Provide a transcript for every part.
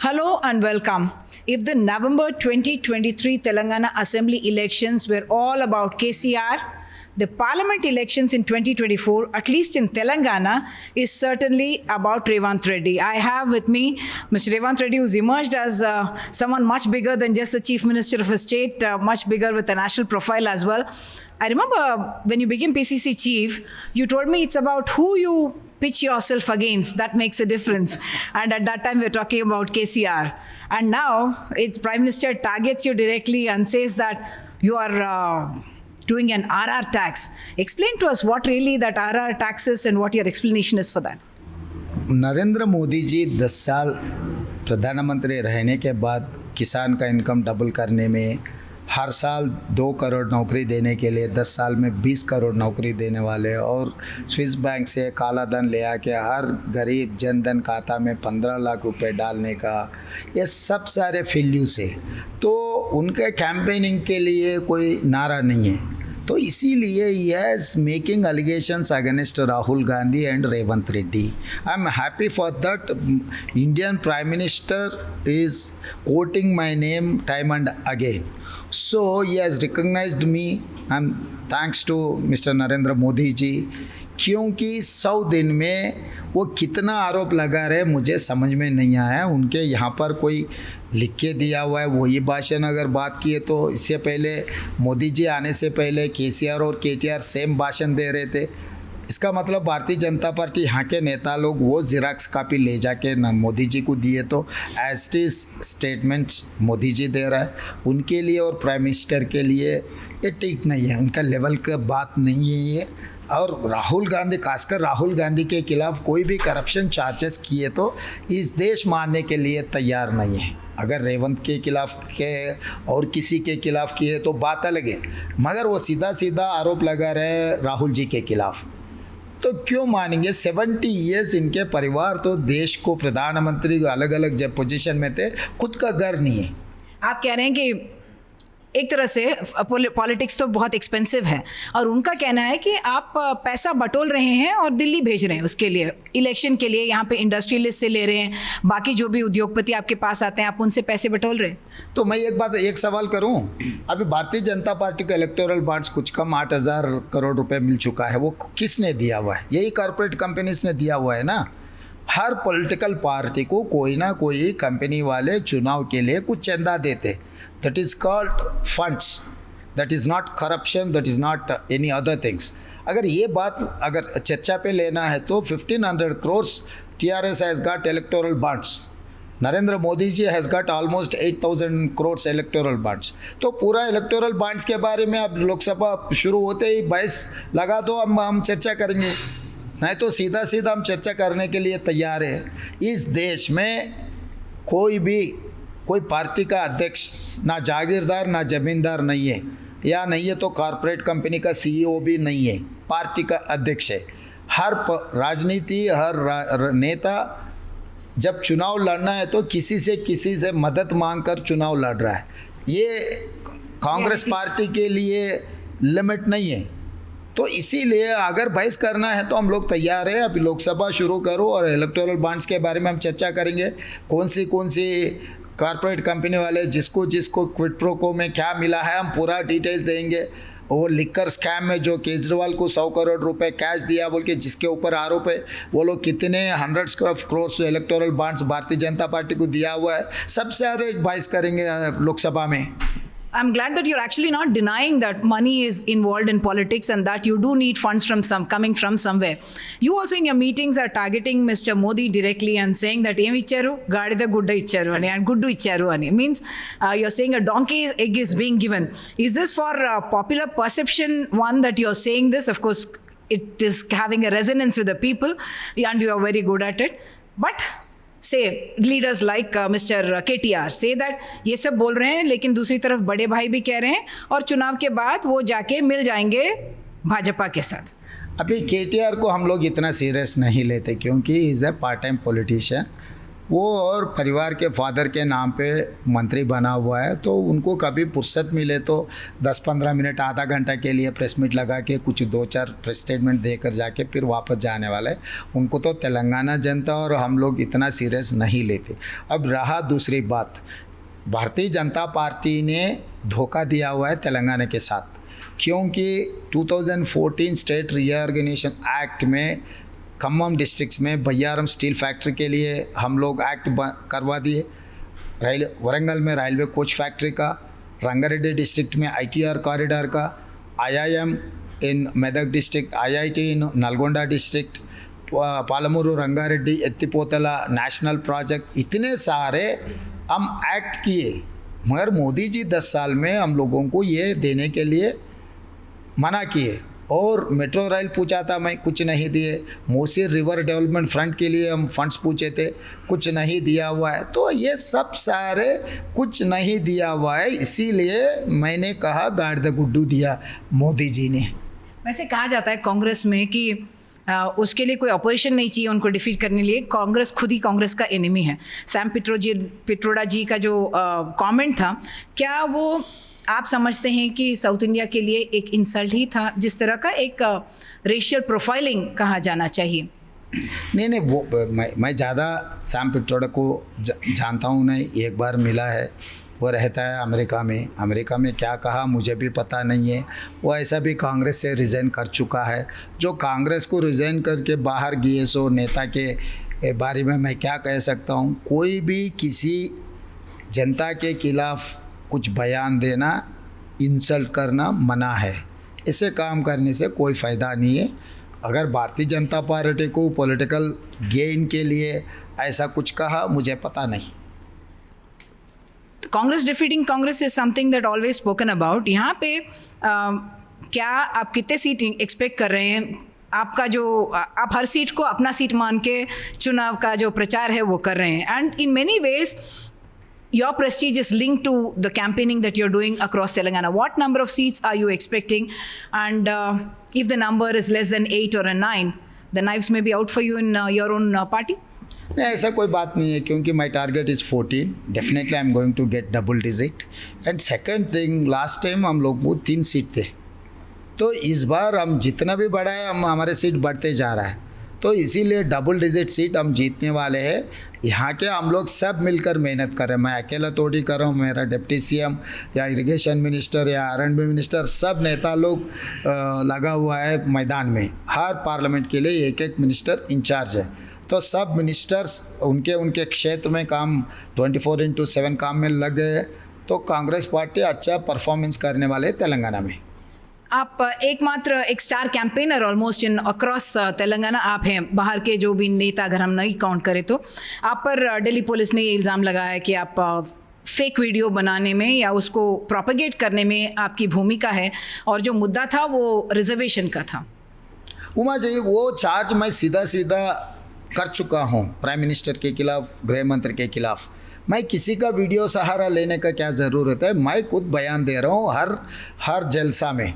Hello and welcome. If the November 2023 Telangana Assembly elections were all about KCR, the parliament elections in 2024, at least in Telangana, is certainly about Revanth Reddy. I have with me Mr. Revanth Reddy, who's emerged as someone much bigger than just the Chief Minister of a state, much bigger with a national profile as well. I remember when you became PCC Chief, you told me it's about who you pitch yourself against that makes a difference. And at that time, we were talking about KCR. And now, it's Prime Minister targets you directly and says that you are doing an RR tax. Explain to us what really that RR tax is and what your explanation is for that. Narendra Modi जी 10 साल प्रधानमंत्री रहने के बाद किसान का income double करने में, हर साल 2 करोड़ नौकरी देने के लिए 10 साल में 20 करोड़ नौकरी देने वाले, और स्विस बैंक से काला धन ले आके हर गरीब जनधन खाता में 15 लाख रुपए डालने का, ये सब सारे फेल्यूस है। तो उनके कैंपेनिंग के लिए कोई नारा नहीं है, तो इसीलिए yes making allegations against Rahul Gandhi and Revanth Reddy. I am happy for that Indian prime minister is quoting my name time and again, so he has recognized me and thanks to Mr. Narendra Modi ji, क्योंकि 100 दिन में वो कितना आरोप लगा रहे मुझे समझ में नहीं आया। उनके यहाँ पर कोई लिख के दिया हुआ है वही भाषण अगर बात किए तो इससे पहले मोदी जी आने से पहले केसीआर और केटीआर सेम भाषण दे रहे थे। इसका मतलब भारतीय जनता पार्टी यहाँ के नेता लोग वो जिराक्स कापी ले जाके न मोदी जी को दिए, तो as is statements Modi ji दे रहा है उनके लिए और प्राइम मिनिस्टर के लिए ये ठीक नहीं है, उनका लेवल का बात नहीं है ये। और राहुल गांधी, खासकर राहुल गांधी के खिलाफ कोई भी करप्शन चार्जेस किए तो इस देश मानने के लिए तैयार नहीं है। अगर रेवंत के खिलाफ के और किसी के खिलाफ किए तो बात अलग है, मगर वो सीधा सीधा आरोप लगा रहे राहुल जी के खिलाफ, तो क्यों मानेंगे। 70 ईयर्स इनके परिवार तो देश को प्रधानमंत्री अलग अलग जब पोजीशन में थे, खुद का घर नहीं है। आप कह रहे हैं कि एक तरह से पॉलिटिक्स तो बहुत एक्सपेंसिव है और उनका कहना है कि आप पैसा बटोर रहे हैं और दिल्ली भेज रहे हैं उसके लिए, इलेक्शन के लिए यहाँ पे इंडस्ट्रियलिस्ट से ले रहे हैं, बाकी जो भी उद्योगपति आपके पास आते हैं आप उनसे पैसे बटोर रहे हैं। तो मैं एक सवाल करूं, अभी भारतीय जनता पार्टी को इलेक्टोरल बॉन्ड्स कुछ कम 8,000 करोड़ रुपए मिल चुका है, वो किसने दिया हुआ है? यही कॉर्पोरेट कंपनीज ने दिया हुआ है ना। हर पॉलिटिकल पार्टी को कोई ना कोई कंपनी वाले चुनाव के लिए कुछ चंदा देते, that is called funds, that is not corruption, that is not any other things। अगर ये बात अगर चर्चा पे लेना है तो 1500 crores TRS has got electoral bonds, Narendra Modi ji has got almost 8,000 crores electoral bonds. तो पूरा इलेक्टोरल बॉन्ड्स के बारे में अब लोकसभा शुरू होते ही 22 लगा दो, हम चर्चा करेंगे, नहीं तो सीधा सीधा हम चर्चा करने के लिए तैयार है। इस देश में कोई पार्टी का अध्यक्ष ना जागीरदार ना जमींदार नहीं है, या नहीं है तो कॉरपोरेट कंपनी का CEO भी नहीं है, पार्टी का अध्यक्ष है। हर राजनीति, हर नेता जब चुनाव लड़ना है तो किसी से मदद मांगकर चुनाव लड़ रहा है। ये कांग्रेस पार्टी के लिए लिमिट नहीं है, तो इसीलिए अगर बहस करना है तो हम लोग तैयार हैं। अभी लोकसभा शुरू करो और इलेक्टोरल बॉन्ड्स के बारे में हम चर्चा करेंगे, कौन सी कॉर्पोरेट कंपनी वाले जिसको क्विड प्रो को में क्या मिला है हम पूरा डिटेल देंगे। वो लिकर स्कैम में जो केजरीवाल को 100 करोड़ रुपए कैश दिया बोल के जिसके ऊपर आरोप है, वो लोग कितने hundreds of crore electoral bonds Bharatiya Janata party को दिया हुआ है, सबसे सारे बहस करेंगे लोकसभा में। I'm glad that you're actually not denying that money is involved in politics and that you do need funds coming from somewhere. You also in your meetings are targeting Mr. Modi directly and saying that em icharu gaadida gudda icharu ani and guddu icharu ani means you're saying a donkey egg is being given. Is this for popular perception one that you're saying this? Of course it is having a resonance with the people and you are very good at it, but say leaders like Mr. KTR say that ये सब बोल रहे हैं लेकिन दूसरी तरफ बड़े भाई भी कह रहे हैं और चुनाव के बाद वो जाके मिल जाएंगे भाजपा के साथ। अभी KTR को हम लोग इतना सीरियस नहीं लेते क्योंकि is a part time politician, वो और परिवार के फादर के नाम पे मंत्री बना हुआ है, तो उनको कभी फुर्सत मिले तो 10-15 मिनट आधा घंटा के लिए प्रेस मीट लगा के कुछ 2-4 प्रेस स्टेटमेंट देकर जाके फिर वापस जाने वाले। उनको तो तेलंगाना जनता और हम लोग इतना सीरियस नहीं लेते। अब रहा दूसरी बात, भारतीय जनता पार्टी ने धोखा दिया हुआ है तेलंगाना के साथ, क्योंकि 2014 स्टेट रीऑर्गेनाइजेशन एक्ट में खम्मम डिस्ट्रिक्ट्स में बయ్యారం स्टील फैक्ट्री के लिए हम लोग एक्ट करवा दिए, वरंगल में रेलवे कोच फैक्ट्री का, रंगारेड्डी डिस्ट्रिक्ट में ITR कॉरिडोर का, IIM in Medak district, IIT in Nalgonda district, Palamuru Rangareddy Ettipotla national project, इतने सारे हम एक्ट किए। मगर मोदी जी 10 साल में हम लोगों को ये देने के लिए मना किए। और मेट्रो रेल पूछा था मैं, कुछ नहीं दिए। मोसीर रिवर डेवलपमेंट फ्रंट के लिए हम फंड्स पूछे थे, कुछ नहीं दिया हुआ है। तो ये सब सारे कुछ नहीं दिया हुआ है, इसीलिए मैंने कहा गाड़ द गुड्डू दिया मोदी जी ने। वैसे कहा जाता है कांग्रेस में कि उसके लिए कोई ऑपोजिशन नहीं चाहिए उनको डिफीट करने लिए, कांग्रेस खुद ही कांग्रेस का एनिमी है। सैम पिट्रोडा जी का जो कमेंट था, क्या वो आप समझते हैं कि साउथ इंडिया के लिए एक इंसल्ट ही था, जिस तरह का एक रेशियल प्रोफाइलिंग कहा जाना चाहिए? नहीं, वो मैं ज़्यादा सैम पिट्रोडा को जानता हूँ नहीं, एक बार मिला है। वो रहता है अमेरिका में क्या कहा मुझे भी पता नहीं है। वो ऐसा भी कांग्रेस से रिज़ाइन कर चुका है। जो कांग्रेस को रिज़ाइन करके बाहर गए सो नेता के बारे में मैं क्या कह सकता हूँ। कोई भी किसी जनता के खिलाफ कुछ बयान देना, इंसल्ट करना मना है। ऐसे काम करने से कोई फ़ायदा नहीं है। अगर भारतीय जनता पार्टी को पॉलिटिकल गेन के लिए ऐसा कुछ कहा, मुझे पता नहीं। Congress defeating Congress is something that always spoken about. यहाँ पे क्या आप कितने सीट एक्सपेक्ट कर रहे हैं? आपका जो आप हर सीट को अपना सीट मान के चुनाव का जो प्रचार है वो कर रहे हैं, and in many ways your prestige is linked to the campaigning that you're doing across Telangana. What number of seats are you expecting? And if the number is less than 8 or a 9, the knives may be out for you in your own party? नहीं, ऐसा कोई बात नहीं है, क्योंकि my target is 14। Definitely I am going to get double digit. And second thing, last time हम लोग को 3 सीट थे, तो इस बार हम जितना भी बढ़ा है हमारे सीट बढ़ते जा रहा है, तो इसीलिए डबल डिजिट सीट हम जीतने वाले हैं। यहाँ के हम लोग सब मिलकर मेहनत कर रहे हैं। मैं अकेला थोड़ी कर रहा हूँ, मेरा डिप्टी CM या इरिगेशन मिनिस्टर या R&B मिनिस्टर, सब नेता लोग लगा हुआ है मैदान में। हर पार्लियामेंट के लिए एक मिनिस्टर इंचार्ज है, तो सब मिनिस्टर्स उनके क्षेत्र में काम 24/7 काम में लग गए। तो कांग्रेस पार्टी अच्छा परफॉर्मेंस करने वाले हैं तेलंगाना में। आप एकमात्र एक star campaigner almost in across Telangana आप हैं। बाहर के जो भी नेता, अगर हम नहीं काउंट करें तो, आप पर दिल्ली पुलिस ने ये इल्ज़ाम लगाया है कि आप फेक वीडियो बनाने में या उसको प्रोपेगेट करने में आपकी भूमिका है, और जो मुद्दा था वो रिजर्वेशन का था। उमा जी, वो चार्ज मैं सीधा कर चुका हूँ प्राइम मिनिस्टर के खिलाफ, गृह मंत्री के खिलाफ। मैं किसी का वीडियो सहारा लेने का क्या ज़रूरत है? मैं खुद बयान दे रहा हूँ हर जलसा में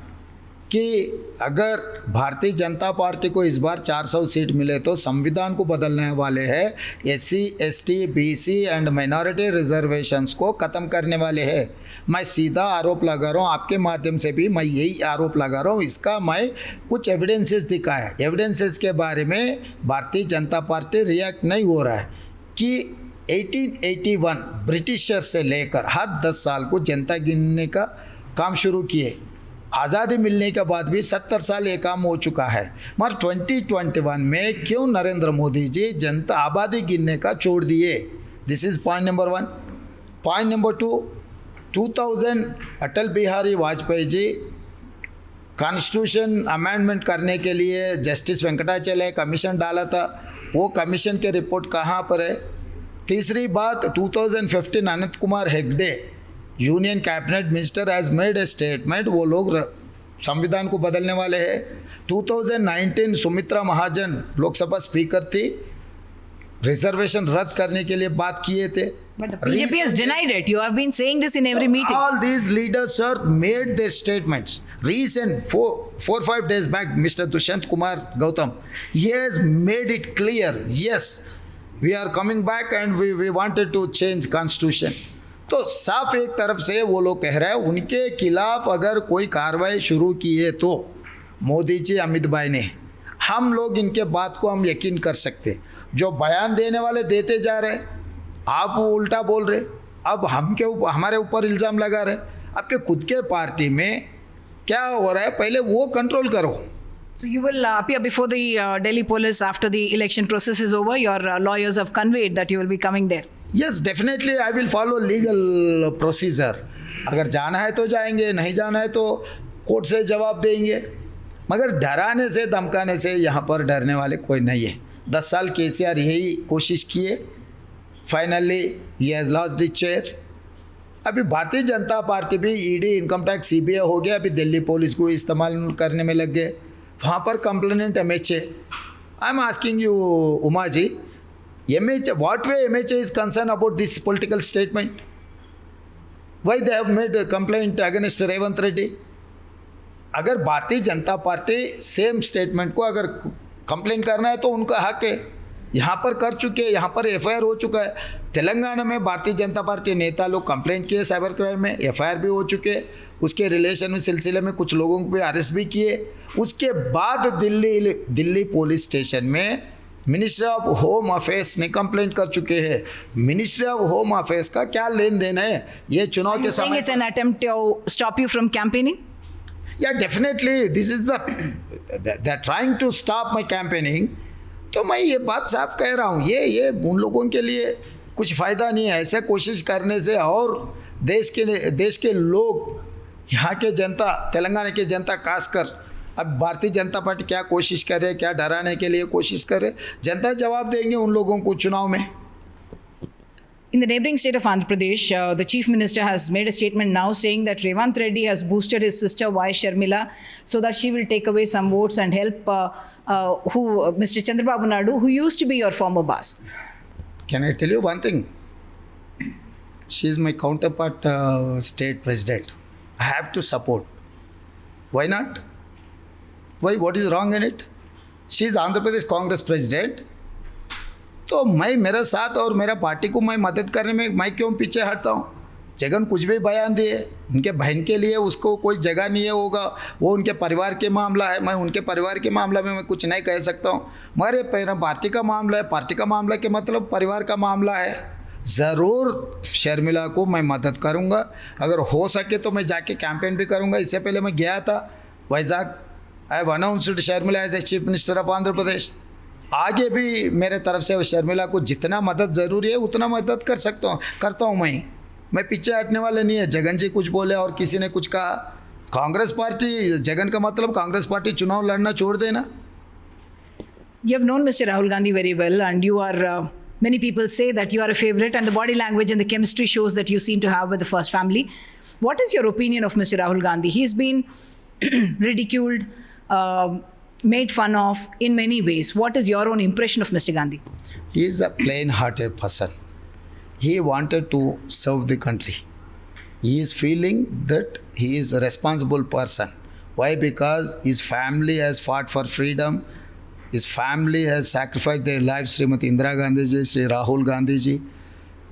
कि अगर भारतीय जनता पार्टी को इस बार 400 सीट मिले तो संविधान को बदलने वाले हैं, SC, ST, BC and minority reservations को ख़त्म करने वाले हैं। मैं सीधा आरोप लगा रहा हूँ, आपके माध्यम से भी मैं यही आरोप लगा रहा हूँ। इसका मैं कुछ एविडेंसेस दिखाया, एविडेंसेस के बारे में भारतीय जनता पार्टी रिएक्ट नहीं हो रहा है कि 1881 ब्रिटिशर से लेकर हर 10 साल को जनता गिनने का काम शुरू किए। आज़ादी मिलने के बाद भी 70 साल ये काम हो चुका है, मगर 2021 में क्यों नरेंद्र मोदी जी जनता आबादी गिनने का छोड़ दिए? This is point number 1। Point number 2, 2000 Atal Bihari Vajpayee ji constitution amendment करने के लिए जस्टिस वेंकटाचलय कमीशन डाला था, वो कमीशन के रिपोर्ट कहाँ पर है? तीसरी बात, 2015 Anant Kumar Hegde union cabinet minister has made a statement, वो लोग संविधान को बदलने वाले हैं। 2019 सुमित्रा महाजन लोकसभा स्पीकर थी, रिजर्वेशन रद्द करने के लिए बात किए थे। But the BJP has denied it. You have been saying this in every meeting. All these leaders, sir, made their statements. Recent 4-5 days back, Mr. Dushyant Kumar Gautam, he has made it clear, yes, we are coming back and we wanted to change constitution. तो साफ एक तरफ से वो लोग कह रहे हैं उनके खिलाफ अगर कोई कार्रवाई शुरू की है तो मोदी जी, अमित भाई ने, हम लोग इनके बात को हम यकीन कर सकते। जो बयान देने वाले देते जा रहे, आप वो उल्टा बोल रहे, अब हम के ऊपर, हमारे ऊपर इल्ज़ाम लगा रहे। आपके खुद के पार्टी में क्या हो रहा है पहले वो कंट्रोल करो। So you will appear before the Delhi police after the election process is over. Your lawyers have conveyed that you will be coming there. Yes definitely I will follow legal procedure. अगर जाना है तो जाएंगे, नहीं जाना है तो court से जवाब देंगे। मगर डराने से धमकाने से यहाँ पर डरने वाले कोई नहीं है। 10 साल केसीआर यही कोशिश किए, finally he has lost the chair. अभी भारतीय जनता पार्टी भी ईडी, इनकम टैक्स, सीबीआई हो गया, अभी दिल्ली पुलिस को इस्तेमाल करने में लग गए। वहाँ पर complainant MHA। I am asking you Uma ji, MHA, what way MHA is concerned about this political statement? Why they have made a complaint against Revant Reddy? अगर Bharatiya Janata party same statement को अगर कंप्लेन करना है तो उनका हक है। यहाँ पर कर चुके हैं, यहाँ पर FIR हो चुका है। तेलंगाना में भारतीय जनता पार्टी नेता लोग कंप्लेंट किए साइबर क्राइम में, FIR भी हो चुके। उसके रिलेशन में सिलसिले में कुछ लोगों को भी अरेस्ट भी किए। उसके बाद दिल्ली पुलिस स्टेशन में मिनिस्ट्री ऑफ होम अफेयर्स ने कंप्लेंट कर चुके हैं। मिनिस्ट्री ऑफ होम अफेयर्स का क्या लेन देन है ये चुनाव के समय? It's an attempt to stop you from campaigning? Yeah, definitely. This is they're trying to stop my campaigning. तो मैं ये बात साफ कह रहा हूँ, ये उन लोगों के लिए कुछ फ़ायदा नहीं है। ऐसे कोशिश करने से और देश के लोग, यहाँ के जनता, तेलंगाना की जनता खासकर, अब भारतीय जनता पार्टी क्या कोशिश कर रहे हैं, क्या डराने के लिए कोशिश कर रहे, जनता जवाब देंगे उन लोगों को चुनाव में। In the neighboring state of Andhra Pradesh, the Chief Minister has made a statement now saying that Revant Reddy has boosted his sister Y. Sharmila so that she will take away some votes and help Mr. Chandrababu Naidu, who used to be your former boss. Can I tell you one thing? She is my counterpart state president. I have to support. Why not? Why? What is wrong in it? She is Andhra Pradesh Congress president. तो मैं, मेरा साथ और मेरा party को मैं मदद करने में मैं क्यों पीछे हटता हूँ? जगन कुछ भी बयान दिए, उनके बहन के लिए उसको कोई जगह नहीं है, होगा वो उनके परिवार के मामला है। मैं उनके परिवार के मामला में मैं कुछ नहीं कह सकता हूँ। मेरे पार्टी का मामला है, पार्टी का मामला के मतलब परिवार का मामला है। ज़रूर शर्मिला को मैं मदद करूँगा, अगर हो सके तो मैं जाके कैंपेन भी करूँगा। इससे पहले मैं गया था Vizag. I have announced Sharmila as a chief minister of Andhra Pradesh. आगे भी मेरे तरफ से शर्मिला को जितना मदद ज़रूरी है उतना मदद करता हूँ मैं पीछे हटने वाले नहीं है। जगन जी कुछ बोले और किसी ने कुछ कहा, कांग्रेस पार्टी, जगन का मतलब कांग्रेस पार्टी चुनाव लड़ना छोड़ देना। You have known Mr. Rahul Gandhi very well, and you are, many people say that you are a favorite, and the body language and the chemistry shows that you seem to have with the first family. What is your opinion of Mr. Rahul Gandhi? He's been ridiculed, made fun of in many ways. What is your own impression of Mr. Gandhi? He is a plain-hearted person. He wanted to serve the country. He is feeling that he is a responsible person. Why? Because his family has fought for freedom. His family has sacrificed their lives. Srimati Indira Gandhi ji, Sri Rahul Gandhi ji,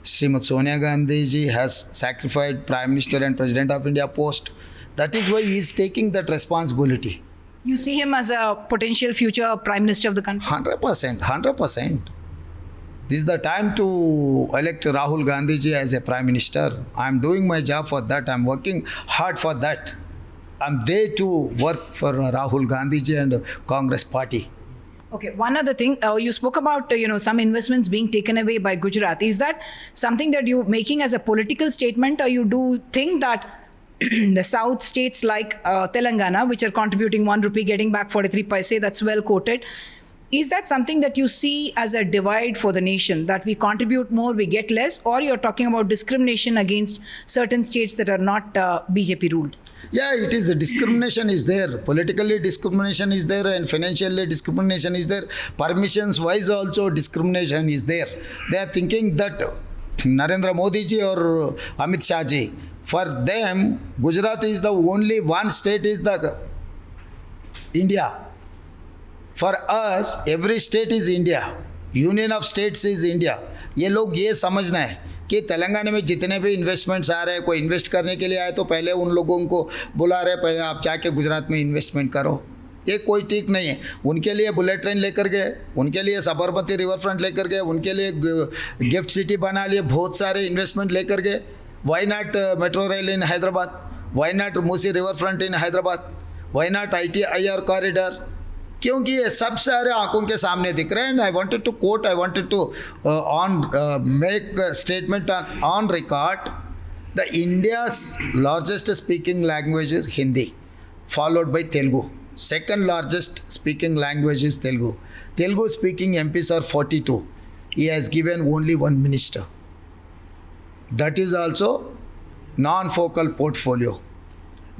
Srimati Sonia Gandhi ji has sacrificed Prime Minister and President of India post. That is why he is taking that responsibility. You see him as a potential future Prime Minister of the country? 100%. This is the time to elect Rahul Gandhi ji as a Prime Minister. I am doing my job for that. I am working hard for that. I am there to work for Rahul Gandhi ji and Congress party. Okay, one other thing, you spoke about some investments being taken away by Gujarat. Is that something that you're making as a political statement, or you do think that the south states like Telangana, which are contributing 1 rupee, getting back 43 paise, that's well quoted, is that something that you see as a divide for the nation, that we contribute more, we get less, or you're talking about discrimination against certain states that are not BJP ruled? Yeah, it is. Discrimination is there. Politically discrimination is there, and financially discrimination is there. Permissions wise also discrimination is there. They are thinking that Narendra Modi ji or Amit Shah ji, for them Gujarat is the only one state is the India. For us, every state is India. Union of states is India. ये लोग ये समझना है कि तेलंगाना में जितने भी investments आ रहे हैं, कोई इन्वेस्ट करने के लिए आए तो पहले उन लोगों को बुला रहे, पहले आप जाके गुजरात में इन्वेस्टमेंट करो। ये कोई ठीक नहीं है। उनके लिए बुलेट ट्रेन लेकर गए, उनके लिए साबरमती रिवर फ्रंट लेकर गए, उनके लिए गिफ्ट सिटी बना लिए, बहुत सारे इन्वेस्टमेंट लेकर गए। Why not metro rail in Hyderabad, why not Musi river front in Hyderabad, why not ITIR corridor? क्योंकि ये सब सारे आंखों के सामने दिख रहे हैं। I wanted to quote, I wanted to make statement on record, the India's largest speaking language is Hindi, followed by Telugu. Second largest speaking language is Telugu. Telugu speaking MPs are 42. He has given only one minister. That is also non-focal portfolio.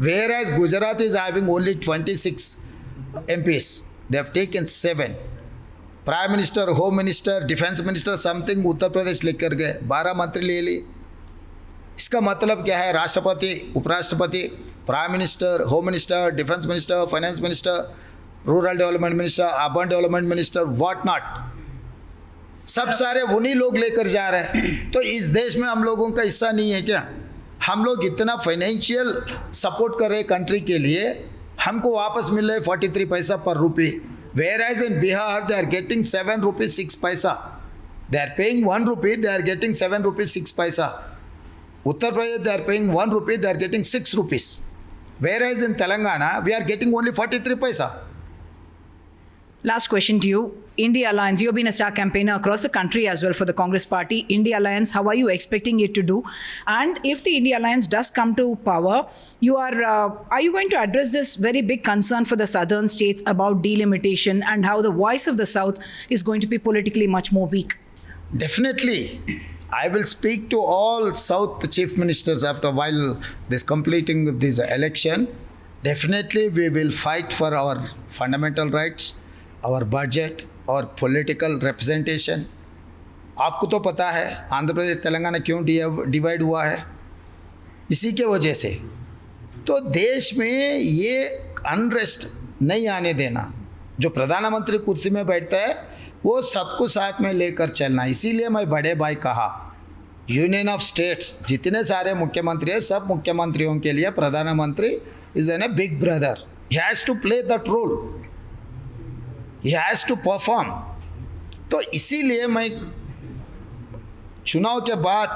Whereas Gujarat is having only 26 MPs. They have taken 7. Prime Minister, Home Minister, Defense Minister, something Uttar Pradesh लेकर गए, 12 मंत्री ले ली। इसका मतलब क्या है? राष्ट्रपति, उपराष्ट्रपति, prime minister, home minister, defence minister, finance minister, rural development minister, urban development minister, what not, सब सारे उन्हीं लोग लेकर जा रहे हैं। तो इस देश में हम लोगों का हिस्सा नहीं है क्या? हम लोग इतना फाइनेंशियल सपोर्ट कर रहे कंट्री के लिए, हमको वापस मिल रहे 43 पैसा पर रुपये। Where as in Bihar they are getting 7 rupees 6 paisa, they are paying 1 rupee, they are getting 7 rupees 6 paisa. Uttar Pradesh, they are paying 1 rupee, they are getting 6 rupees. Whereas in Telangana, we are getting only 43 paisa. Last question to you. India Alliance, you have been a star campaigner across the country as well for the Congress Party. India Alliance, how are you expecting it to do? And if the India Alliance does come to power, are you going to address this very big concern for the southern states about delimitation and how the voice of the South is going to be politically much more weak? Definitely. I will speak to all South chief ministers after while this completing this election. Definitely we will fight for our fundamental rights, our budget, our political representation. आपको तो पता है आंध्र प्रदेश तेलंगाना क्यों divide हुआ है, इसी के वजह से। तो देश में ये अनरेस्ट नहीं आने देना। जो प्रधानमंत्री कुर्सी में बैठता है वो सबको साथ में लेकर चलना। इसीलिए मैं बड़े भाई कहा, यूनियन ऑफ स्टेट्स जितने सारे मुख्यमंत्री हैं, सब मुख्यमंत्रियों के लिए प्रधानमंत्री is an a big brother. He has to play that role, he has to perform. तो इसीलिए मैं चुनाव के बाद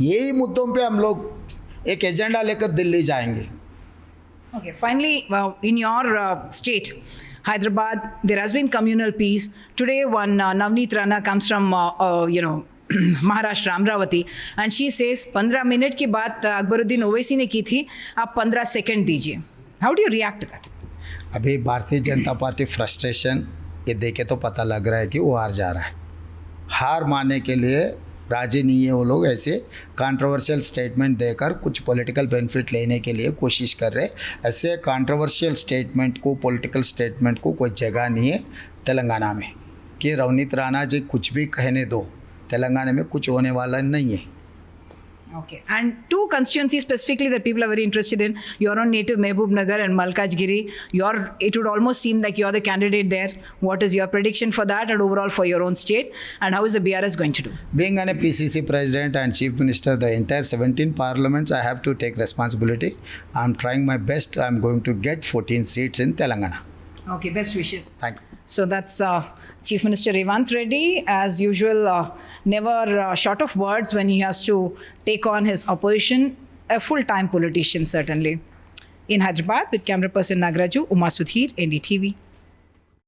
यही मुद्दों पे हम लोग एक एजेंडा लेकर दिल्ली जाएंगे। Okay, finally, in your state, Hyderabad, there has been communal peace. Today, one Navneet Rana comes from, Maharashtra, Amravati, and she says, 15 minute की बात अकबरुद्दीन ओवैसी ने की थी, आप 15 सेकंड दीजिए. How do you react to that? अभी भारतीय जनता पार्टी फ्रस्ट्रेशन ये देखे तो पता लग रहा है कि वो हार जा रहा है। हार मानने के लिए राजी नहीं है वो लोग। ऐसे कंट्रोवर्शियल स्टेटमेंट देकर कुछ पॉलिटिकल बेनिफिट लेने के लिए कोशिश कर रहे। ऐसे कंट्रोवर्शियल स्टेटमेंट को, पॉलिटिकल स्टेटमेंट को कोई जगह नहीं है तेलंगाना में कि नवनीत राणा जी कुछ भी कहने दो, तेलंगाना में कुछ होने वाला नहीं है। Okay, and 2 constituencies specifically that people are very interested in, your own native Mehboob Nagar and Malkajgiri. It would almost seem like you're the candidate there. What is your prediction for that and overall for your own state? And how is the BRS going to do? Being a PCC president and chief minister, the entire 17 parliaments, I have to take responsibility. I'm trying my best. I'm going to get 14 seats in Telangana. Okay, best wishes. Thank you. So that's Chief Minister Revanth Reddy, as usual, never short of words when he has to take on his opposition, a full-time politician certainly. In Hyderabad, with camera person Nagraju, Uma Sudhir, NDTV.